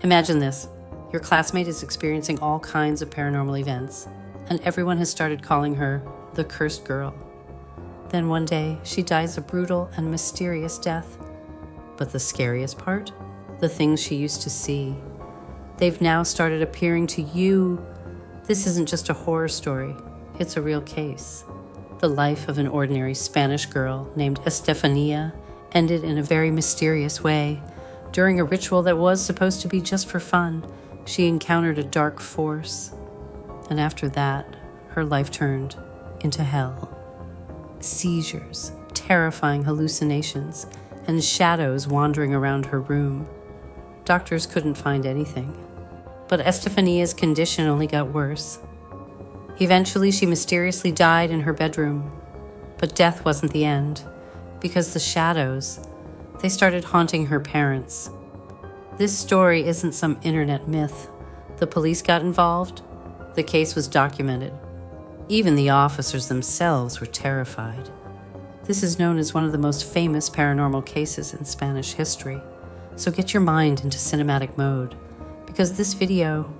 Imagine this. Your classmate is experiencing all kinds of paranormal events, and everyone has started calling her the cursed girl. Then one day, she dies a brutal and mysterious death. But the scariest part? The things she used to see. They've now started appearing to you. This isn't just a horror story. It's a real case. The life of an ordinary Spanish girl named Estefanía ended in a very mysterious way. During a ritual that was supposed to be just for fun, she encountered a dark force. And after that, her life turned into hell. Seizures, terrifying hallucinations, and shadows wandering around her room. Doctors couldn't find anything. But Estefanía's condition only got worse. Eventually, she mysteriously died in her bedroom. But death wasn't the end, because the shadows, they started haunting her parents. This story isn't some internet myth. The police got involved. The case was documented. Even the officers themselves were terrified. This is known as one of the most famous paranormal cases in Spanish history. So get your mind into cinematic mode, because this video,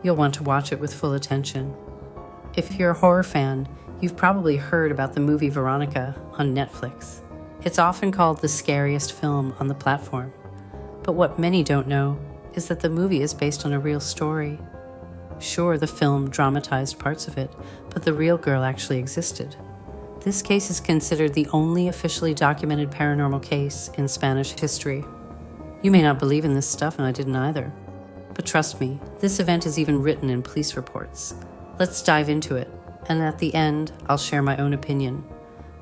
you'll want to watch it with full attention. If you're a horror fan, you've probably heard about the movie Verónica on Netflix. It's often called the scariest film on the platform. But what many don't know is that the movie is based on a real story. Sure, the film dramatized parts of it, but the real girl actually existed. This case is considered the only officially documented paranormal case in Spanish history. You may not believe in this stuff, and I didn't either. But trust me, this event is even written in police reports. Let's dive into it, and at the end, I'll share my own opinion.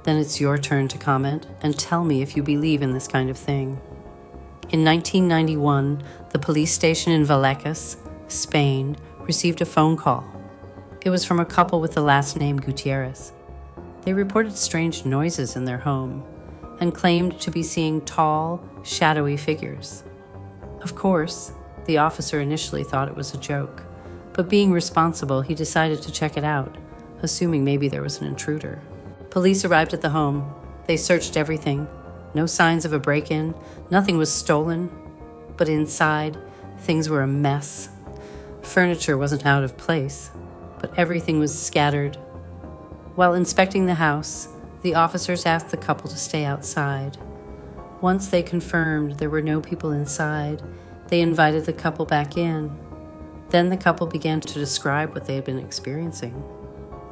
Then it's your turn to comment and tell me if you believe in this kind of thing. In 1991, the police station in Vallecas, Spain, received a phone call. It was from a couple with the last name Gutierrez. They reported strange noises in their home and claimed to be seeing tall, shadowy figures. Of course, the officer initially thought it was a joke, but being responsible, he decided to check it out, assuming maybe there was an intruder. Police arrived at the home. They searched everything. No signs of a break-in. Nothing was stolen. But inside, things were a mess. Furniture wasn't out of place, but everything was scattered. While inspecting the house, the officers asked the couple to stay outside. Once they confirmed there were no people inside, they invited the couple back in. Then the couple began to describe what they had been experiencing.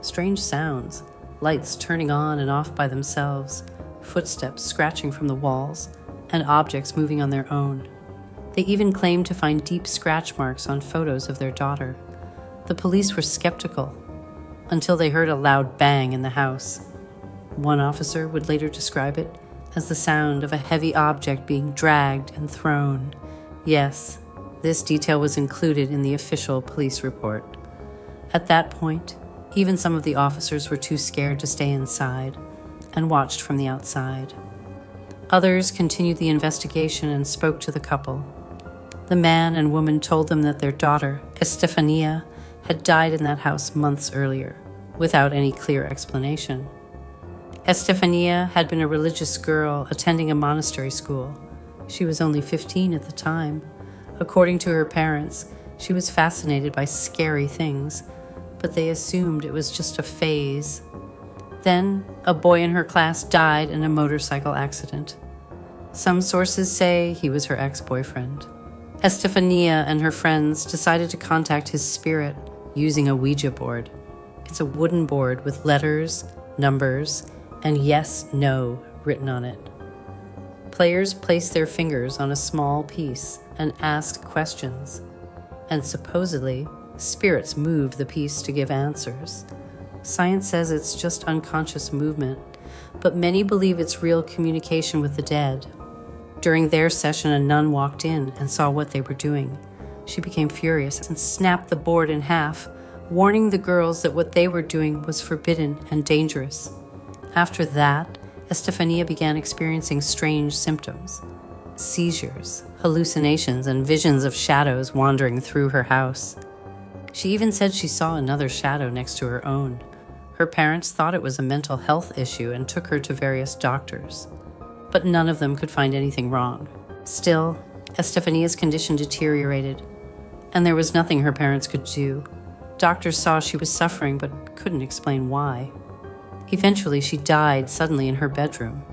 Strange sounds, lights turning on and off by themselves, footsteps scratching from the walls, and objects moving on their own. They even claimed to find deep scratch marks on photos of their daughter. The police were skeptical until they heard a loud bang in the house. One officer would later describe it as the sound of a heavy object being dragged and thrown. Yes, this detail was included in the official police report. At that point, even some of the officers were too scared to stay inside and watched from the outside. Others continued the investigation and spoke to the couple. The man and woman told them that their daughter, Estefanía, had died in that house months earlier, without any clear explanation. Estefanía had been a religious girl attending a monastery school. She was only 15 at the time. According to her parents, she was fascinated by scary things, but they assumed it was just a phase. Then, a boy in her class died in a motorcycle accident. Some sources say he was her ex-boyfriend. Estefanía and her friends decided to contact his spirit using a Ouija board. It's a wooden board with letters, numbers, and yes, no written on it. Players place their fingers on a small piece and ask questions, and supposedly, spirits move the piece to give answers. Science says it's just unconscious movement, but many believe it's real communication with the dead. During their session, a nun walked in and saw what they were doing. She became furious and snapped the board in half, warning the girls that what they were doing was forbidden and dangerous. After that, Estefanía began experiencing strange symptoms: seizures, hallucinations, and visions of shadows wandering through her house. She even said she saw another shadow next to her own. Her parents thought it was a mental health issue and took her to various doctors, but none of them could find anything wrong. Still, Estefania's condition deteriorated, and there was nothing her parents could do. Doctors saw she was suffering but couldn't explain why. Eventually, she died suddenly in her bedroom.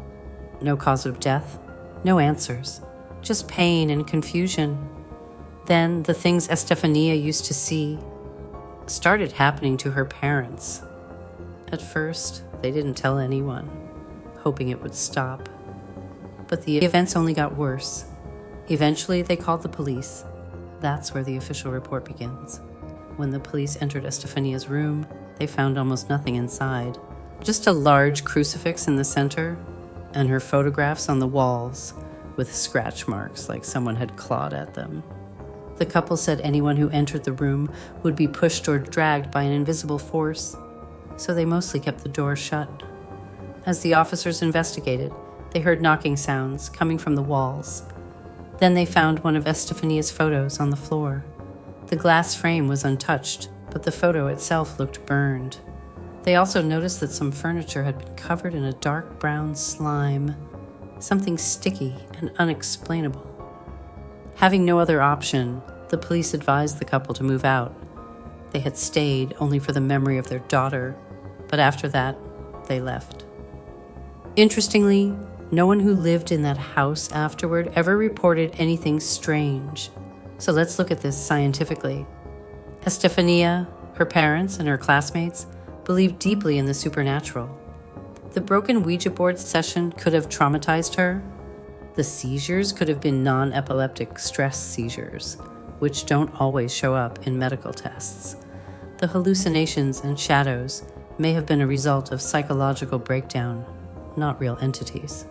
No cause of death, no answers, just pain and confusion. Then the things Estefania used to see started happening to her parents. At first, they didn't tell anyone, hoping it would stop. But the events only got worse. Eventually, they called the police. That's where the official report begins. When the police entered Estefania's room, they found almost nothing inside. Just a large crucifix in the center, and her photographs on the walls with scratch marks like someone had clawed at them. The couple said anyone who entered the room would be pushed or dragged by an invisible force, so they mostly kept the door shut. As the officers investigated, they heard knocking sounds coming from the walls. Then they found one of Estefania's photos on the floor. The glass frame was untouched, but the photo itself looked burned. They also noticed that some furniture had been covered in a dark brown slime, something sticky and unexplainable. Having no other option, the police advised the couple to move out. They had stayed only for the memory of their daughter, but after that, they left. Interestingly, no one who lived in that house afterward ever reported anything strange. So let's look at this scientifically. Estefania, her parents, and her classmates believed deeply in the supernatural. The broken Ouija board session could have traumatized her. The seizures could have been non-epileptic stress seizures, which don't always show up in medical tests. The hallucinations and shadows may have been a result of psychological breakdown, not real entities.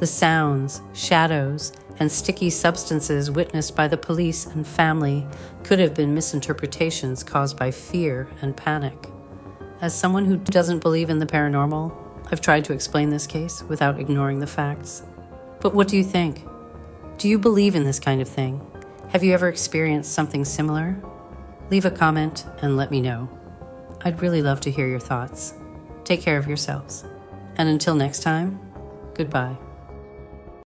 The sounds, shadows, and sticky substances witnessed by the police and family could have been misinterpretations caused by fear and panic. As someone who doesn't believe in the paranormal, I've tried to explain this case without ignoring the facts. But what do you think? Do you believe in this kind of thing? Have you ever experienced something similar? Leave a comment and let me know. I'd really love to hear your thoughts. Take care of yourselves. And until next time, goodbye.